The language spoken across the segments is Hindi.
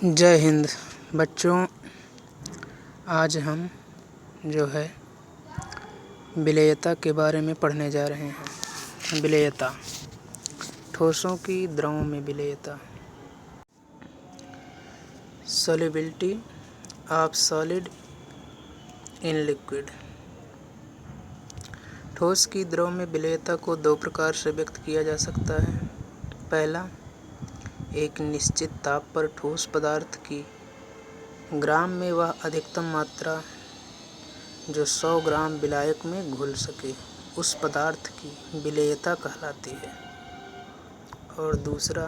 जय हिंद बच्चों। आज हम जो है विलेयता के बारे में पढ़ने जा रहे हैं। विलेयता, ठोसों की द्रवों में विलेयता। Solubility of solid in liquid. ठोस की द्रव में विलेयता को दो प्रकार से व्यक्त किया जा सकता है। पहला, एक निश्चित ताप पर ठोस पदार्थ की ग्राम में वह अधिकतम मात्रा जो 100 ग्राम विलायक में घुल सके उस पदार्थ की विलेयता कहलाती है। और दूसरा,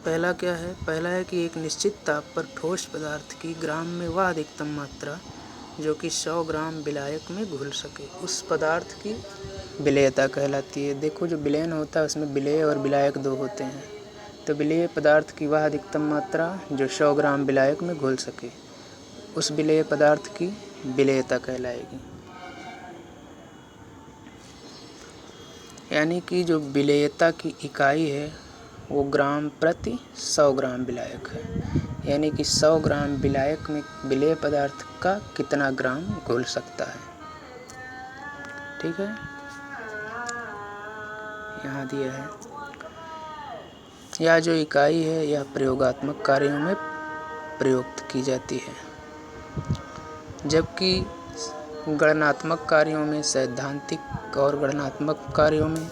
पहला क्या है? पहला है कि एक निश्चित ताप पर ठोस पदार्थ की ग्राम में वह अधिकतम मात्रा जो कि 100 ग्राम विलायक में घुल सके उस पदार्थ की विलेयता कहलाती है। देखो, जो विलयन होता है उसमें विलेय और विलायक दो होते हैं। तो विलेय पदार्थ की वह अधिकतम मात्रा जो 100 ग्राम विलायक में घुल सके उस विलेय पदार्थ की विलेयता कहलाएगी। यानी कि जो विलेयता की इकाई है वो ग्राम प्रति 100 ग्राम विलायक है। यानी कि 100 ग्राम विलायक में विलेय पदार्थ का कितना ग्राम घुल सकता है। ठीक है, यहाँ दिया है। यह जो इकाई है यह प्रयोगात्मक कार्यों में प्रयुक्त की जाती है, जबकि गणनात्मक कार्यों में, सैद्धांतिक और गणनात्मक कार्यों में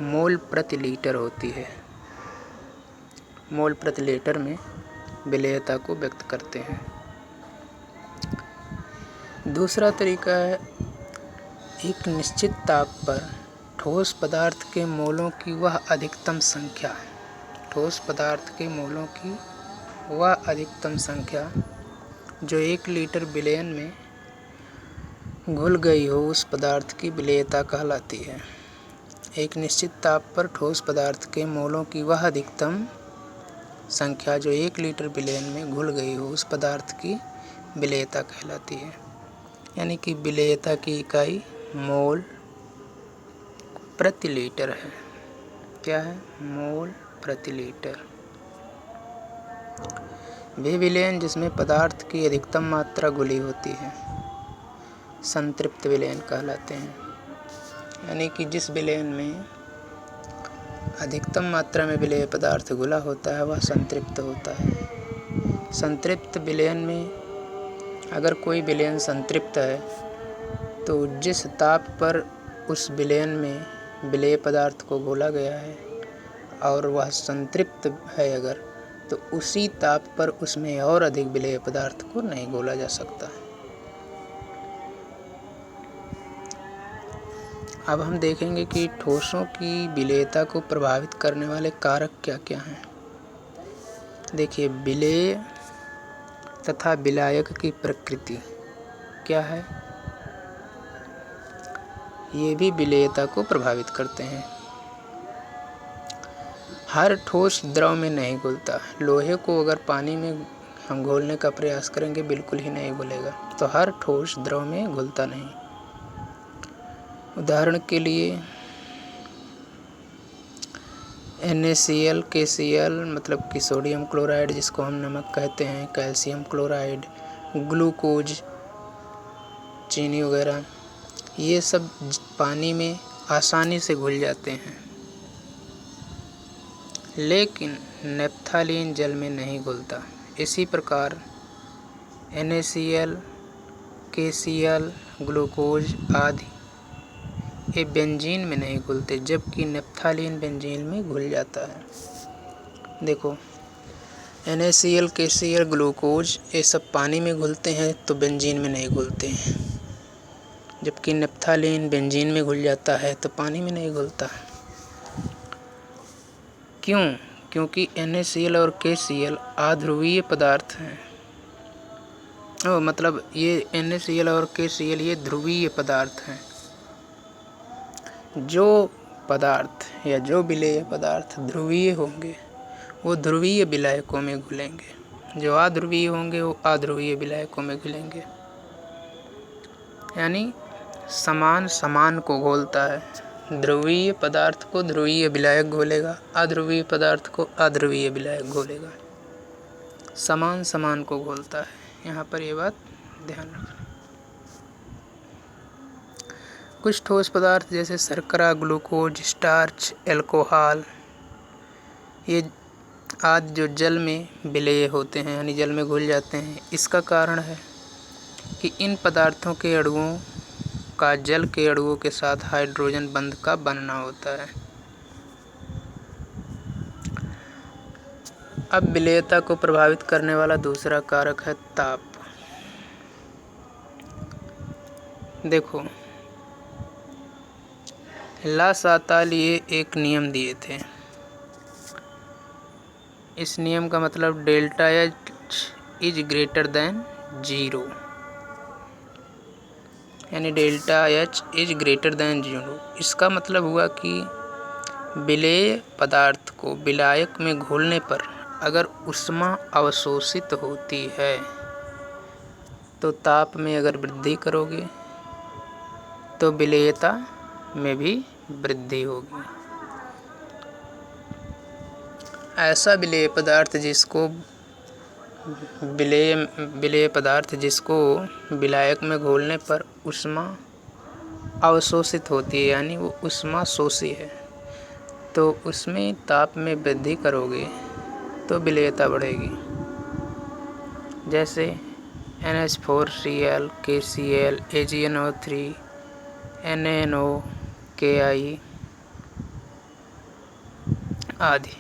मोल प्रति लीटर होती है। मोल प्रति लीटर में विलेयता को व्यक्त करते हैं। दूसरा तरीका है, एक निश्चित ताप पर ठोस पदार्थ के मोलों की वह अधिकतम संख्या, ठोस पदार्थ के मोलों की वह अधिकतम संख्या जो 1 लीटर विलयन में घुल गई हो उस पदार्थ की विलेयता कहलाती है। एक निश्चित ताप पर ठोस पदार्थ के मोलों की वह अधिकतम संख्या जो 1 लीटर विलयन में घुल गई हो उस पदार्थ की विलेयता कहलाती है। यानी कि विलेयता की इकाई मोल प्रति लीटर है। क्या है? मोल प्रति लीटर। वे विलयन जिसमें पदार्थ की अधिकतम मात्रा घुली होती है संतृप्त विलयन कहलाते हैं। यानी कि जिस विलयन में अधिकतम मात्रा में विलेय पदार्थ घुला होता है वह संतृप्त होता है। संतृप्त विलयन में अगर कोई विलयन संतृप्त है तो जिस ताप पर उस विलयन में विलेय पदार्थ को घोला गया है और वह संतृप्त है अगर, तो उसी ताप पर उसमें और अधिक विलेय पदार्थ को नहीं घोला जा सकता है। अब हम देखेंगे कि ठोसों की विलेयता को प्रभावित करने वाले कारक क्या क्या हैं। देखिए, विलेय तथा विलायक की प्रकृति क्या है, ये भी विलेयता को प्रभावित करते हैं। हर ठोस द्रव में नहीं घुलता। लोहे को अगर पानी में हम घोलने का प्रयास करेंगे बिल्कुल ही नहीं घुलेगा। तो हर ठोस द्रव में घुलता नहीं। उदाहरण के लिए NaCl, KCl मतलब कि सोडियम क्लोराइड जिसको हम नमक कहते हैं, कैल्शियम क्लोराइड, ग्लूकोज, चीनी वगैरह, ये सब पानी में आसानी से घुल जाते हैं। लेकिन नेप्थालीन जल में नहीं घुलता। इसी प्रकार NaCl, KCl, ग्लूकोज आदि ये बेंजीन में नहीं घुलते, जबकि नेप्थालीन बेंजीन में घुल जाता है। देखो, NaCl, KCl, ग्लूकोज ये सब पानी में घुलते हैं तो बेंजीन में नहीं घुलते हैं, जबकि नेप्थालीन बेंजीन में घुल जाता है तो पानी में नहीं घुलता। क्यों? क्योंकि NaCl और KCl अध्रुवीय पदार्थ हैं। मतलब ये NaCl और KCl ये ध्रुवीय पदार्थ हैं। जो पदार्थ या जो विलेय पदार्थ ध्रुवीय होंगे वो ध्रुवीय विलायकों में घुलेंगे, जो अध्रुवीय होंगे वो अध्रुवीय विलायकों में घुलेंगे। यानी समान समान को घोलता है। ध्रुवीय पदार्थ को ध्रुवीय विलायक घोलेगा, अध्रुवीय पदार्थ को अध्रुवीय विलायक घोलेगा। समान समान को घोलता है, यहाँ पर ये बात ध्यान रखना। कुछ ठोस पदार्थ जैसे शर्करा, ग्लूकोज, स्टार्च, अल्कोहल, ये आदि जो जल में विलेय होते हैं यानी जल में घुल जाते हैं, इसका कारण है कि इन पदार्थों के अणुओं का जल के अणुओं के साथ हाइड्रोजन बंध का बनना होता है। अब विलेयता को प्रभावित करने वाला दूसरा कारक है ताप। देखो, ला सातालिए एक नियम दिए थे। इस नियम का मतलब delta H is greater than 0, यानी delta H is greater than 0। इसका मतलब हुआ कि विलेय पदार्थ को विलायक में घोलने पर अगर ऊष्मा अवशोषित होती है तो ताप में अगर वृद्धि करोगे तो विलेयता में भी वृद्धि होगी। ऐसा विलेय पदार्थ जिसको विलायक में घोलने पर ऊष्मा अवशोषित होती है यानी वो ऊष्मा शोषी है, तो उसमें ताप में वृद्धि करोगे तो विलेयता बढ़ेगी। जैसे NH4Cl, KCl, AgNO3, NaNO, Ki आदि।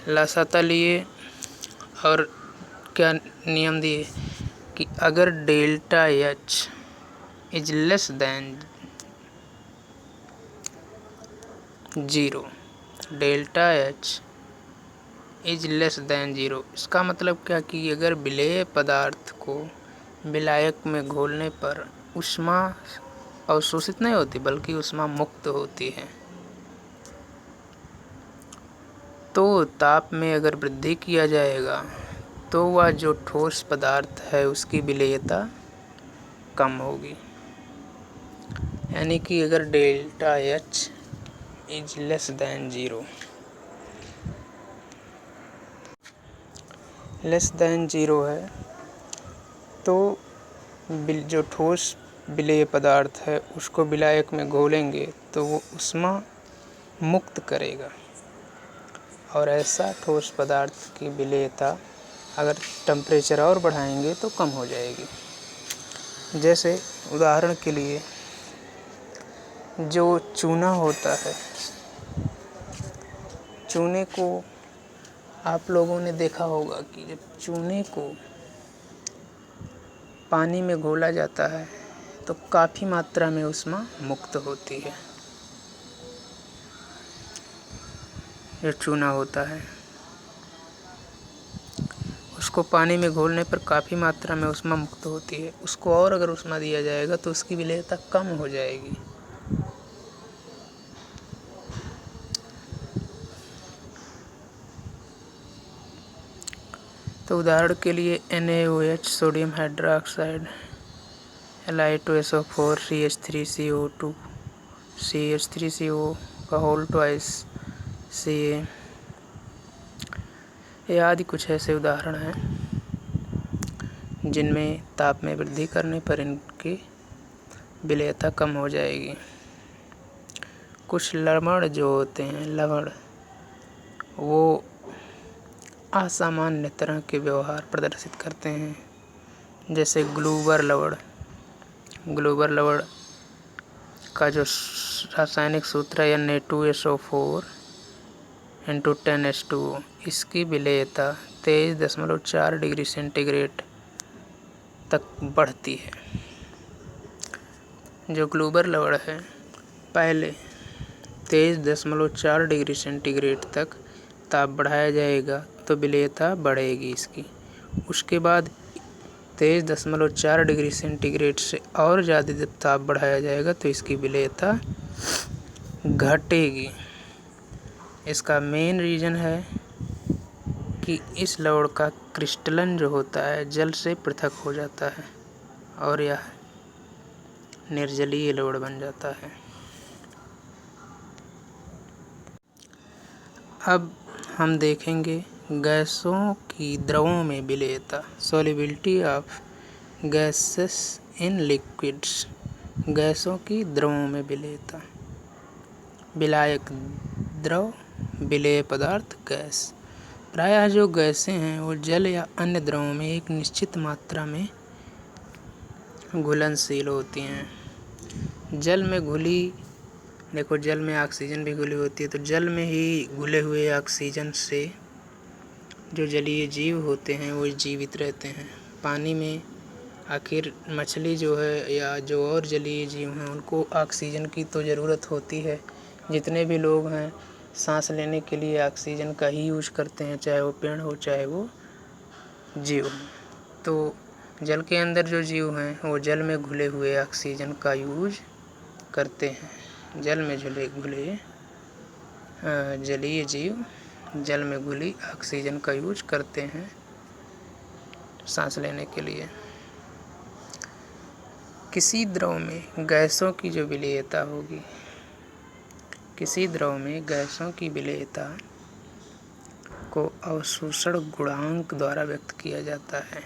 लासाता लिए और क्या नियम दिए कि अगर delta H is less than 0, delta H is less than 0, इसका मतलब क्या कि अगर विलेय पदार्थ को विलायक में घोलने पर ऊष्मा अवशोषित नहीं होती बल्कि ऊष्मा मुक्त होती है, तो ताप में अगर वृद्धि किया जाएगा तो वह जो ठोस पदार्थ है उसकी विलेयता कम होगी। यानी कि अगर delta H is less than 0 है तो जो ठोस विलेय पदार्थ है उसको विलायक में घोलेंगे तो वो ऊष्मा मुक्त करेगा, और ऐसा ठोस पदार्थ की विलेयता अगर टेम्परेचर और बढ़ाएंगे तो कम हो जाएगी। जैसे उदाहरण के लिए जो चूना होता है, चूने को आप लोगों ने देखा होगा कि जब चूने को पानी में घोला जाता है तो काफ़ी मात्रा में ऊष्मा मुक्त होती है। जो चूना होता है उसको पानी में घोलने पर काफ़ी मात्रा में ऊष्मा मुक्त होती है, उसको और अगर ऊष्मा दिया जाएगा तो उसकी विलेयता कम हो जाएगी। तो उदाहरण के लिए NaOH, sodium hydroxide, Li2SO4, CH3CO2, CH3CO का होल ट्वाइस Ca, ये आदि कुछ ऐसे उदाहरण हैं जिनमें ताप में वृद्धि करने पर इनकी विलेयता कम हो जाएगी। कुछ लवण जो होते हैं, लवण, वो असामान्य तरह के व्यवहार प्रदर्शित करते हैं। जैसे ग्लूबर लवण का जो रासायनिक सूत्र है Na2SO4 × 10H2O, इसकी विलेयता 23.4 डिग्री सेंटीग्रेड तक बढ़ती है। जो ग्लूबर लवण है पहले 23.4 डिग्री सेंटीग्रेड तक ताप बढ़ाया जाएगा तो विलेयता बढ़ेगी इसकी। उसके बाद 23.4 डिग्री सेंटीग्रेड से और ज़्यादा जब ताप बढ़ाया जाएगा तो इसकी विलेयता घटेगी। इसका मेन रीज़न है कि इस लवण का क्रिस्टलन जो होता है जल से पृथक हो जाता है। और यह निर्जलीय लवण बन जाता है। अब हम देखेंगे गैसों की द्रवों में विलेयता, solubility of gases in liquids. गैसों की द्रवों में विलेयता। विलायक द्रव, विलेय पदार्थ, गैस। प्रायः जो गैसें हैं वो जल या अन्य द्रवों में एक निश्चित मात्रा में घुलनशील होती हैं। जल में घुली, देखो जल में ऑक्सीजन भी घुली होती है, तो जल में ही घुले हुए ऑक्सीजन से जो जलीय जीव होते हैं वो जीवित रहते हैं। पानी में आखिर मछली जो है या जो और जलीय जीव हैं उनको ऑक्सीजन की तो ज़रूरत होती है। जितने भी लोग हैं सांस लेने के लिए ऑक्सीजन का ही यूज करते हैं, चाहे वो पेड़ हो चाहे वो जीव हो। तो जल के अंदर जो जीव हैं वो जल में घुले हुए ऑक्सीजन का यूज करते हैं। जल में घुले जलीय जीव जल में घुली ऑक्सीजन का यूज करते हैं सांस लेने के लिए। किसी द्रव में गैसों की जो विलेयता होगी, किसी द्रव में गैसों की विलेयता को अवशोषण गुणांक द्वारा व्यक्त किया जाता है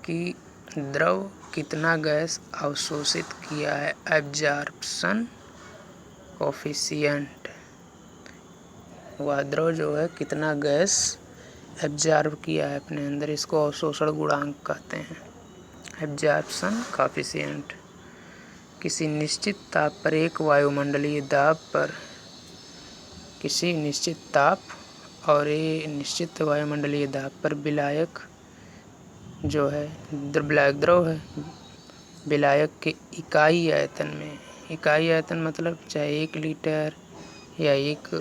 कि द्रव कितना गैस अवशोषित किया है, एब्जॉर्प्शन कोफिशिएंट। वह द्रव जो है कितना गैस एब्जॉर्ब किया है अपने अंदर, इसको अवशोषण गुणांक कहते हैं, एब्जॉर्प्शन कोफिशिएंट। किसी निश्चित ताप पर एक वायुमंडलीय दाब पर, किसी निश्चित ताप और एक निश्चित वायुमंडलीय दाब पर विलायक जो है विलायक द्रव है, विलायक के इकाई आयतन में, इकाई आयतन मतलब चाहे 1 लीटर या 1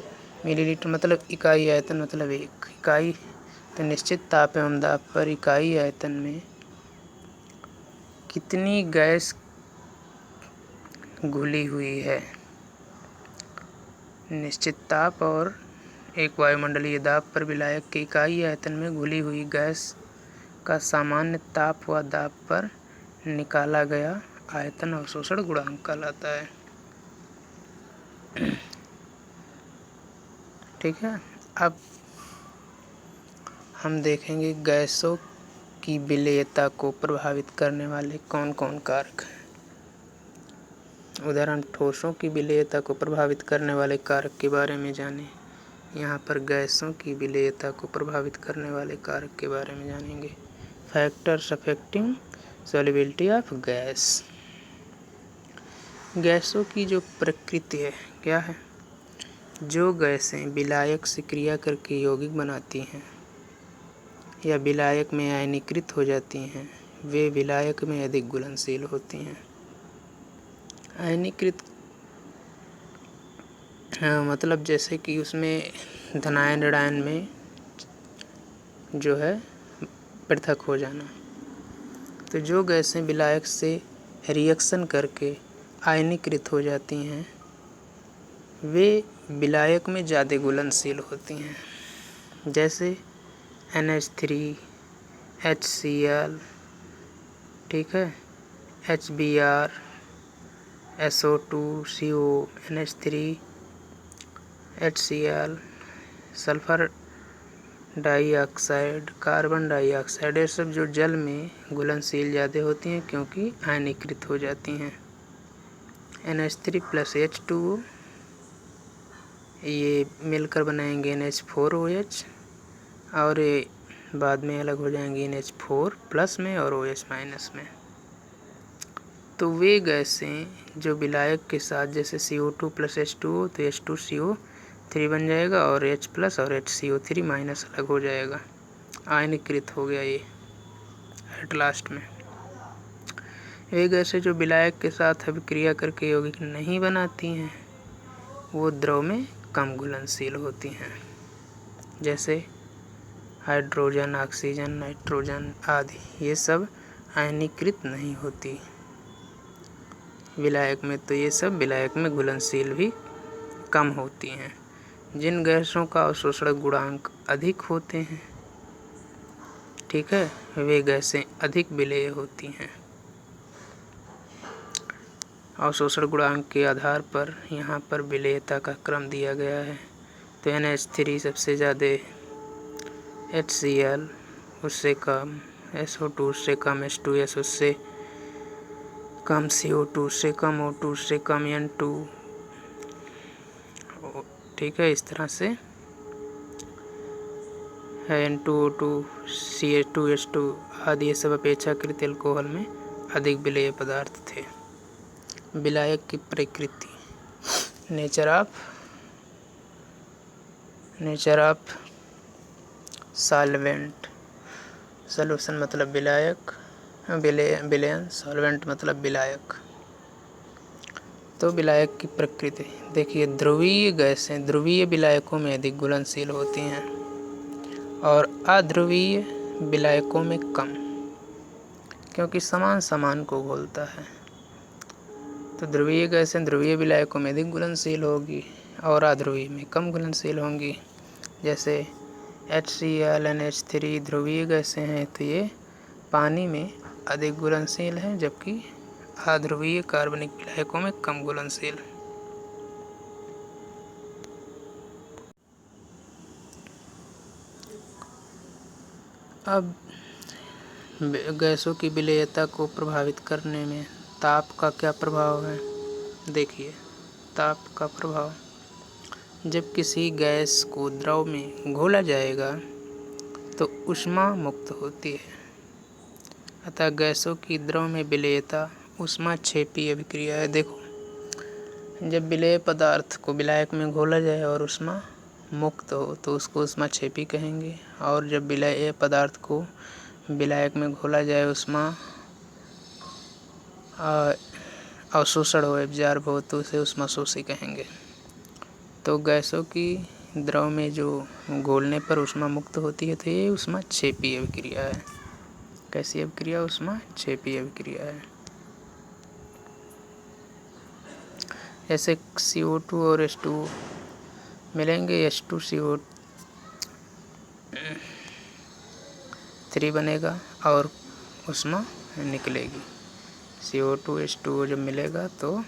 मिलीलीटर, मतलब इकाई आयतन मतलब एक इकाई। तो निश्चित ताप एवं दाब पर इकाई आयतन में कितनी गैस घुली हुई है। निश्चित ताप और एक वायुमंडलीय दाब पर विलायक के इकाई आयतन में घुली हुई गैस का सामान्य ताप व दाब पर निकाला गया आयतन अवशोषण गुणांक कहलाता है। ठीक है। अब हम देखेंगे गैसों की विलेयता को प्रभावित करने वाले कौन कौन कारक हैं। उदाहरण, ठोसों की विलेयता को प्रभावित करने वाले कारक के बारे में जानें। यहाँ पर गैसों की विलेयता को प्रभावित करने वाले कारक के बारे में जानेंगे। Factors affecting solubility of gas. गैसों की जो प्रकृति है क्या है, जो गैसें विलायक से क्रिया करके यौगिक बनाती हैं या विलायक में आयनीकृत हो जाती हैं, वे विलायक में अधिक घुलनशील होती हैं। आयनीकृत मतलब जैसे कि उसमें धनायन ऋणायन में जो है पृथक हो जाना। तो जो गैसें विलायक से रिएक्शन करके आयनीकृत हो जाती हैं वे विलायक में ज़्यादा घुलनशील होती हैं। जैसे NH3, HCl, ठीक है, HBr, SO2, CO, NH3, HCl, sulphur dioxide, carbon dioxide, ये सब जो जल में घुलनशील ज़्यादा होती हैं क्योंकि आयनीकृत हो जाती हैं। NH3 + H2O ये मिलकर बनाएंगे NH4OH और ये बाद में अलग हो जाएंगे NH4+ में और OH- में। तो वे गैसें जो विलायक के साथ, जैसे CO2 + H2O तो H2CO3 बन जाएगा और H+ और HCO3- अलग हो जाएगा, आयनीकृत हो गया ये एट लास्ट में। वे गैसें जो विलायक के साथ अभिक्रिया करके यौगिक नहीं बनाती हैं वो द्रव में कम घुलनशील होती हैं, जैसे हाइड्रोजन, ऑक्सीजन, नाइट्रोजन आदि, ये सब आयनीकृत नहीं होती विलायक में, तो ये सब विलायक में घुलनशील भी कम होती हैं। जिन गैसों का अवशोषण गुणांक अधिक होते हैं, ठीक है, वे गैसें अधिक विलेय होती हैं। अवशोषण गुणांक के आधार पर यहाँ पर विलेयता का क्रम दिया गया है। तो NH3 सबसे ज़्यादा, HCl उससे कम, SO2 उससे कम, H2S उससे कम, CO2 उससे कम, O2 उससे कम, N2, ठीक है। इस तरह से है N2O2, CH2H2 आदि ये सब अपेक्षाकृत एल्कोहल में अधिक विलेय पदार्थ थे। विलायक की प्रकृति, नेचर ऑफ सॉल्वेंट। सॉल्यूशन मतलब विलायक, विलयन, सॉल्वेंट मतलब विलायक। तो विलायक की प्रकृति देखिए, ध्रुवीय गैसें ध्रुवीय विलायकों में अधिक घुलनशील होती हैं और अध्रुवीय विलायकों में कम, क्योंकि समान को घोलता है। तो ध्रुवीय गैसें ध्रुवीय विलायकों में अधिक घुलनशील होगी और अध्रुवीय में कम घुलनशील होंगी। जैसे HCl, NH3 ध्रुवीय गैसें हैं तो ये पानी में अधिक घुलनशील हैं, जबकि अध्रुवीय कार्बनिक विलायकों में कम घुलनशील। अब गैसों की विलेयता को प्रभावित करने में ताप का क्या प्रभाव है। देखिए, ताप का प्रभाव, जब किसी गैस को द्रव में घोला जाएगा तो ऊष्मा मुक्त होती है। अतः गैसों की द्रव में विलेयता ऊष्माक्षेपी अभिक्रिया है। देखो, जब विलेय पदार्थ को विलायक में घोला जाए और ऊष्मा मुक्त हो तो उसको ऊष्माक्षेपी कहेंगे, और जब विलेय पदार्थ को विलायक में घोला जाए, ऊष्मा अवशोषण हो, एब्जॉर्ब हो, तो उसे ऊष्माशोषी कहेंगे। तो गैसों की द्रव में जो घोलने पर ऊष्मा मुक्त होती है तो ये ऊष्माक्षेपी अभिक्रिया है। कैसी अभिक्रिया? ऊष्माक्षेपी अभिक्रिया है। जैसे CO2 और H2 मिलेंगे, H2CO3 बनेगा और ऊष्मा निकलेगी। CO2 H2O जब मिलेगा तो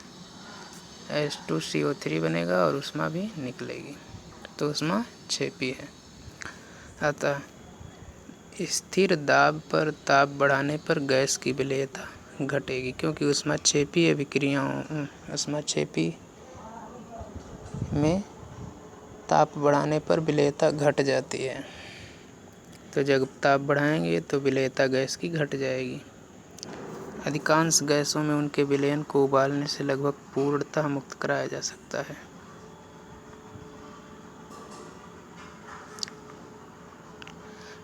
H2CO3 बनेगा और ऊष्मा भी निकलेगी, तो ऊष्माक्षेपी है। अतः स्थिर दाब पर ताप बढ़ाने पर गैस की विलेयता घटेगी, क्योंकि ऊष्माक्षेपी अभिक्रियाओं ऊष्माक्षेपी में ताप बढ़ाने पर विलेयता घट जाती है। तो जब ताप बढ़ाएंगे तो विलेयता गैस की घट जाएगी। अधिकांश गैसों में उनके विलयन को उबालने से लगभग पूर्णतः मुक्त कराया जा सकता है।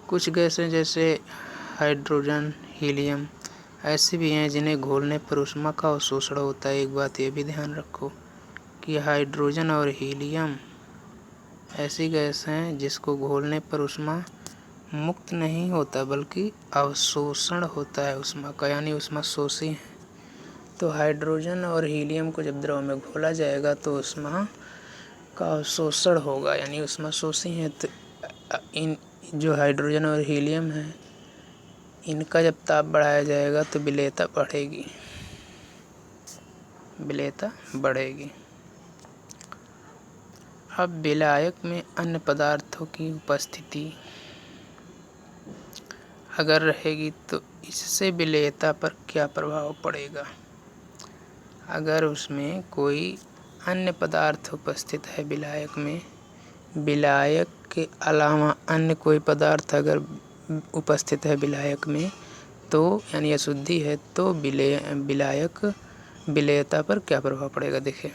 कुछ गैसें जैसे हाइड्रोजन, हीलियम ऐसी भी हैं जिन्हें घोलने पर ऊष्मा का अवशोषण होता है। एक बात ये भी ध्यान रखो कि हाइड्रोजन और हीलियम ऐसी गैस हैं जिसको घोलने पर ऊष्मा मुक्त नहीं होता बल्कि अवशोषण होता है ऊष्मा का, यानी ऊष्मा शोषी है। तो हाइड्रोजन और हीलियम को जब द्रव में घोला जाएगा तो ऊष्मा का अवशोषण होगा, यानी ऊष्मा शोषी है। तो इन जो हाइड्रोजन और हीलियम है, इनका जब ताप बढ़ाया जाएगा तो विलेयता बढ़ेगी। अब विलायक में अन्य पदार्थों की उपस्थिति अगर रहेगी तो इससे विलेयता पर क्या प्रभाव पड़ेगा। अगर उसमें कोई अन्य पदार्थ उपस्थित है विलायक में, विलायक के अलावा अन्य कोई पदार्थ अगर उपस्थित है विलायक में, तो यानी अशुद्धि है, तो विलायक विलेयता पर क्या प्रभाव पड़ेगा। देखिए,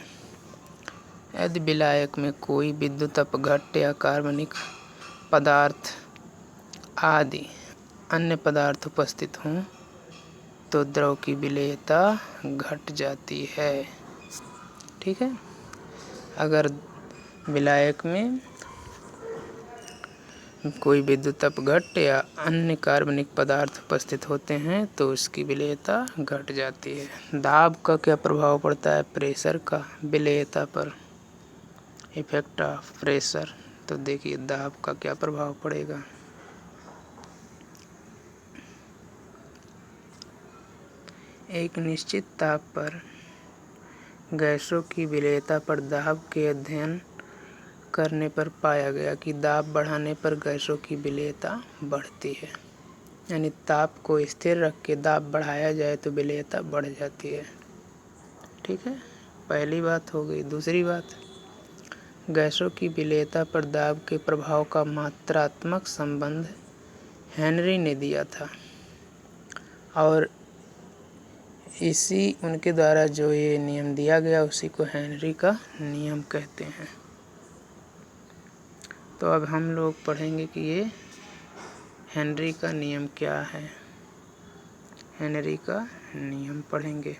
यदि विलायक में कोई विद्युत अपघट्य या कार्बनिक पदार्थ आदि अन्य पदार्थ उपस्थित हों तो द्रव की विलेयता घट जाती है। ठीक है, अगर विलायक में कोई विद्युत अपघट्य या अन्य कार्बनिक पदार्थ उपस्थित होते हैं तो उसकी विलेयता घट जाती है। दाब का क्या प्रभाव पड़ता है प्रेशर का विलेयता पर, इफेक्ट ऑफ प्रेशर। तो देखिए दाब का क्या प्रभाव पड़ेगा। एक निश्चित ताप पर गैसों की विलेयता पर दाब के अध्ययन करने पर पाया गया कि दाब बढ़ाने पर गैसों की विलेयता बढ़ती है। यानी ताप को स्थिर रख के दाब बढ़ाया जाए तो विलेयता बढ़ जाती है। ठीक है, पहली बात हो गई। दूसरी बात, गैसों की विलेयता पर दाब के प्रभाव का मात्रात्मक संबंध हेनरी ने दिया था और इसी उनके द्वारा जो ये नियम दिया गया उसी को हेनरी का नियम कहते हैं। तो अब हम लोग पढ़ेंगे कि ये हेनरी का नियम क्या है। हेनरी का नियम पढ़ेंगे।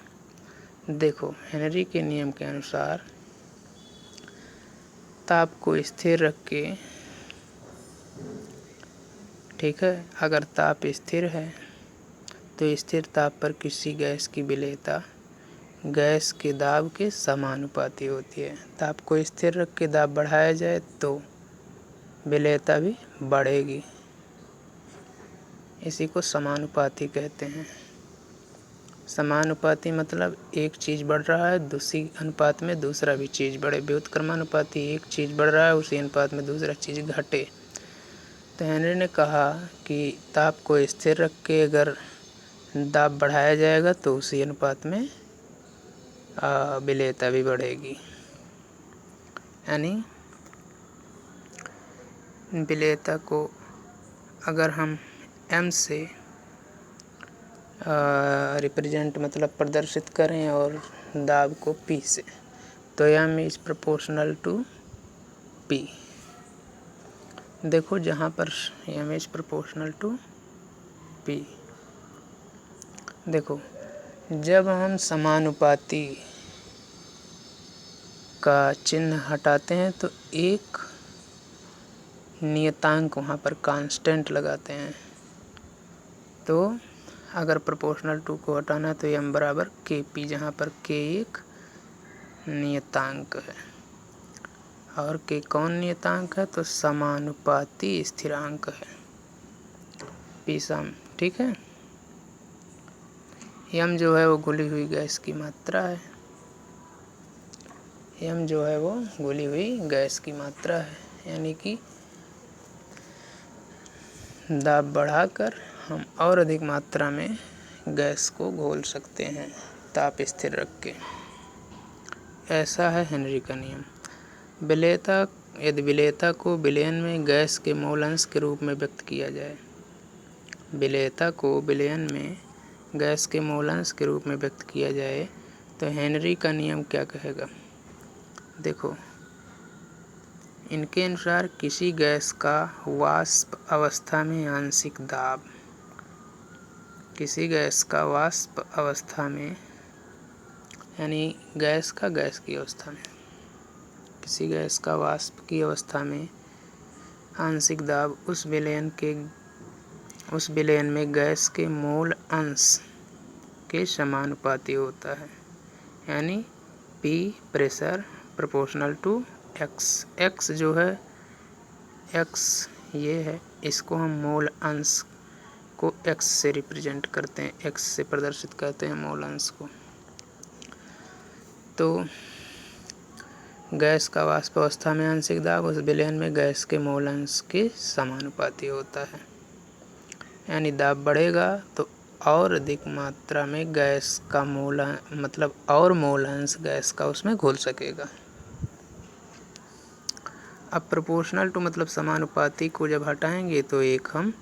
देखो, हेनरी के नियम के अनुसार ताप को स्थिर रख के, ठीक है, अगर ताप स्थिर है तो स्थिर ताप पर किसी गैस की विलेयता गैस के दाब के समानुपाती होती है। ताप को स्थिर रख के दाब बढ़ाया जाए तो विलेयता भी बढ़ेगी। इसी को समानुपाती कहते हैं। समानुपाती मतलब एक चीज़ बढ़ रहा है, दूसरी अनुपात में दूसरा भी चीज़ बढ़े। व्युत्क्रमानुपाती एक चीज़ बढ़ रहा है, उसी अनुपात में दूसरा चीज़ घटे। तो हेनरी ने कहा कि ताप को स्थिर रख के अगर दाब बढ़ाया जाएगा तो उसी अनुपात में विलेयता भी बढ़ेगी। यानी विलेयता को अगर हम m से रिप्रेजेंट मतलब प्रदर्शित करें और दाब को p से, तो m is proportional to p। देखो, जहाँ पर m is proportional to p, देखो जब हम समानुपाती का चिन्ह हटाते हैं तो एक नियतांक वहाँ पर कांस्टेंट लगाते हैं। तो अगर प्रोपोर्शनल टू को हटाना तो m बराबर kp, जहाँ पर k एक नियतांक है और k कौन नियतांक है, तो समानुपाती स्थिरांक है p सम। ठीक है, m जो है वो घुली हुई गैस की मात्रा है। m जो है वो घुली हुई गैस की मात्रा है। यानी कि दाब बढ़ाकर हम और अधिक मात्रा में गैस को घोल सकते हैं ताप स्थिर रख के। ऐसा है हेनरी का नियम। विलेयता, यदि विलेयता को विलयन में गैस के मोल अंश के रूप में व्यक्त किया जाए, विलेयता को विलयन में गैस के मोल अंश के रूप में व्यक्त किया जाए तो हेनरी का नियम क्या कहेगा। देखो, इनके अनुसार किसी गैस का वाष्प अवस्था में आंशिक दाब, किसी गैस का वाष्प अवस्था में, यानी गैस की अवस्था में, किसी गैस का वाष्प की अवस्था में आंशिक दाब उस विलयन में गैस के मोल अंश के समानुपाती होता है। यानी P pressure proportional to x। x जो है, x ये है, इसको हम मोल अंश को x से रिप्रेजेंट करते हैं, x से प्रदर्शित करते हैं मोल अंश को। तो गैस का वाष्प अवस्था में आंशिक दाब उस विलयन में गैस के मोल अंश के समानुपाती होता है। यानी दाब बढ़ेगा तो और अधिक मात्रा में गैस का मोल अंश गैस का उसमें घुल सकेगा। अब प्रोपोर्शनल टू मतलब समानुपाती को जब हटाएंगे तो एक हम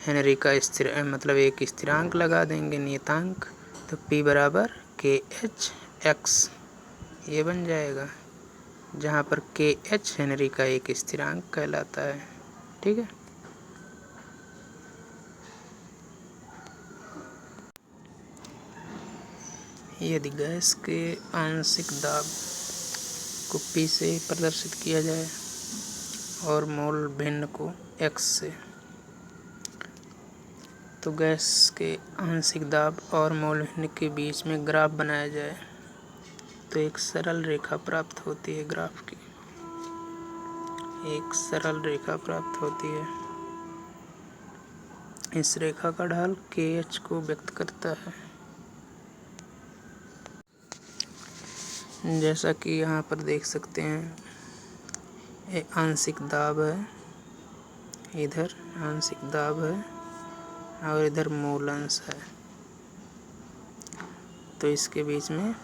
हेनरी का एक स्थिरांक लगा देंगे, नियतांक। तो P बराबर KH(x) ये बन जाएगा, जहाँ पर KH हेनरी का एक स्थिरांक कहलाता है। ठीक है, यदि गैस के आंशिक दाब को P से प्रदर्शित किया जाए और मोल भिन्न को x से, तो गैस के आंशिक दाब और मोल भिन्न के बीच में ग्राफ बनाया जाए तो एक सरल रेखा प्राप्त होती है। ग्राफ की एक सरल रेखा प्राप्त होती है। इस रेखा का ढाल KH को व्यक्त करता है। जैसा कि यहाँ पर देख सकते हैं, एक आंशिक दाब है, इधर आंशिक दाब है और इधर मूल अंश है। तो इसके बीच में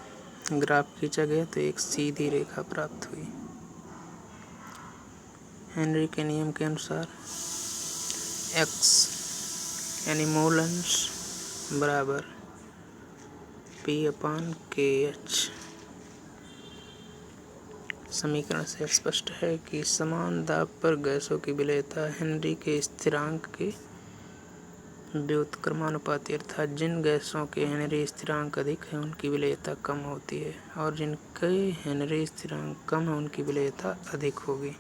ग्राफ खींचा गया तो एक सीधी रेखा प्राप्त हुई। हेनरी के नियम के अनुसार x यानी मूल अंश बराबर P/KH। समीकरण से स्पष्ट है कि समान दाब पर गैसों की विलेयता हेनरी के स्थिरांक के व्युत्क्रमानुपाती, अर्थात जिन गैसों के हेनरी स्थिरांक अधिक है उनकी विलेयता कम होती है और जिनके हेनरी स्थिरांक कम है उनकी विलेयता अधिक होगी।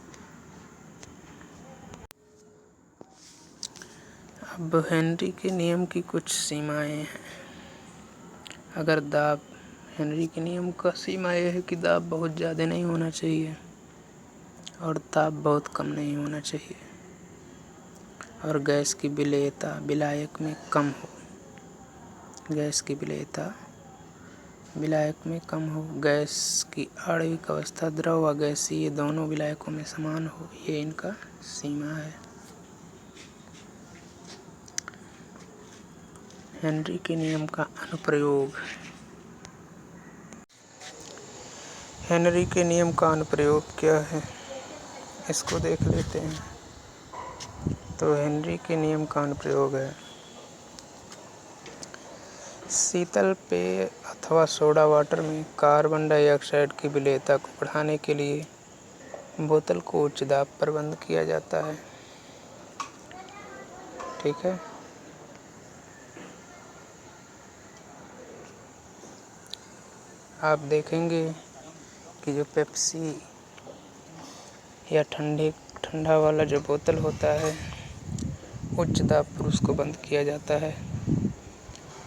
अब हेनरी के नियम की कुछ सीमाएं हैं। अगर दाब, हेनरी के नियम का सीमा यह है कि दाब बहुत ज़्यादा नहीं होना चाहिए और ताप बहुत कम नहीं होना चाहिए और गैस की विलेयता विलायक में कम हो। गैस की विलेयता विलायक में कम हो, गैस की आणविक अवस्था द्रव व गैसीय दोनों विलायकों में समान हो, ये इनका सीमा है। हेनरी के नियम का अनुप्रयोग। हेनरी के नियम का अनुप्रयोग क्या है, इसको देख लेते हैं। तो हेनरी के नियम का अनुप्रयोग है, शीतल पेय अथवा सोडा वाटर में कार्बन डाइऑक्साइड की विलेयता को बढ़ाने के लिए बोतल को उच्च दाब पर बंद किया जाता है। ठीक है। आप देखेंगे कि जो पेप्सी या ठंडा वाला जो बोतल होता है, उच्च दाब पर उसको बंद किया जाता है,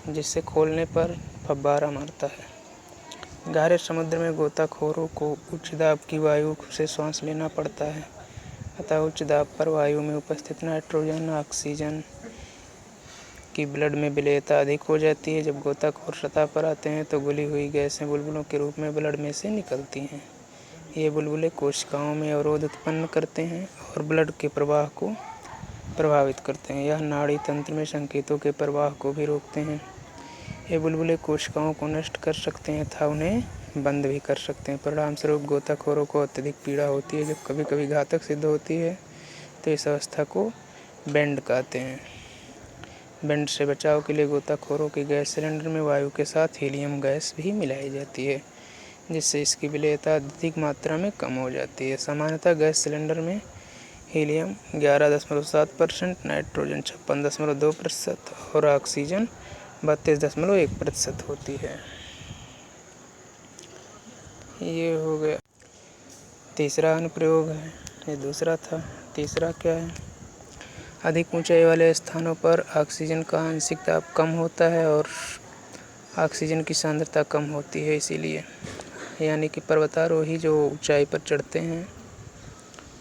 जिससे खोलने पर फव्वारा मारता है। गहरे समुद्र में गोताखोरों को उच्च दाब की वायु से सांस लेना पड़ता है, अतः उच्च दाब पर वायु में उपस्थित नाइट्रोजन ऑक्सीजन की ब्लड में विलेयता अधिक हो जाती है। जब गोताखोर सतह पर आते हैं तो घुली हुई गैसें बुलबुलों के रूप में ब्लड में से निकलती हैं। ये बुलबुले कोशिकाओं में अवरोध उत्पन्न करते हैं और ब्लड के प्रवाह को प्रभावित करते हैं। यह नाड़ी तंत्र में संकेतों के प्रवाह को भी रोकते हैं। ये बुलबुले कोशिकाओं को नष्ट कर सकते हैं तथा उन्हें बंद भी कर सकते हैं। परिणामस्वरूप गोताखोरों को अत्यधिक पीड़ा होती है, जब कभी कभी घातक सिद्ध होती है। तो इस अवस्था को बेंड कहते हैं। बेंड से बचाव के लिए गोताखोरों के गैस सिलेंडर में वायु के साथ हीलियम गैस भी मिलाई जाती है, जिससे इसकी विलेयता अधिक मात्रा में कम हो जाती है। सामान्यतः गैस सिलेंडर में हीलियम 11.7%, नाइट्रोजन 56.2% और ऑक्सीजन 32.1% होती है। ये हो गया तीसरा अनुप्रयोग है, ये दूसरा था। तीसरा क्या है, अधिक ऊंचाई वाले स्थानों पर ऑक्सीजन का आंशिक दाब कम होता है और ऑक्सीजन की सांद्रता कम होती है। इसीलिए यानी कि पर्वतारोही जो ऊंचाई पर चढ़ते हैं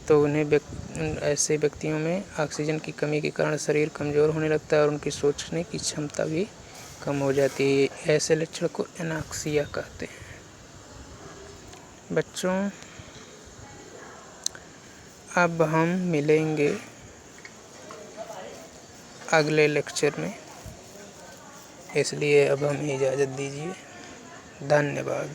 तो उन्हें ऐसे व्यक्तियों में ऑक्सीजन की कमी के कारण शरीर कमज़ोर होने लगता है और उनकी सोचने की क्षमता भी कम हो जाती है। ऐसे लक्षण को एनाक्सिया कहते हैं। बच्चों, अब हम मिलेंगे अगले लेक्चर में, इसलिए अब हमें इजाज़त दीजिए। धन्यवाद।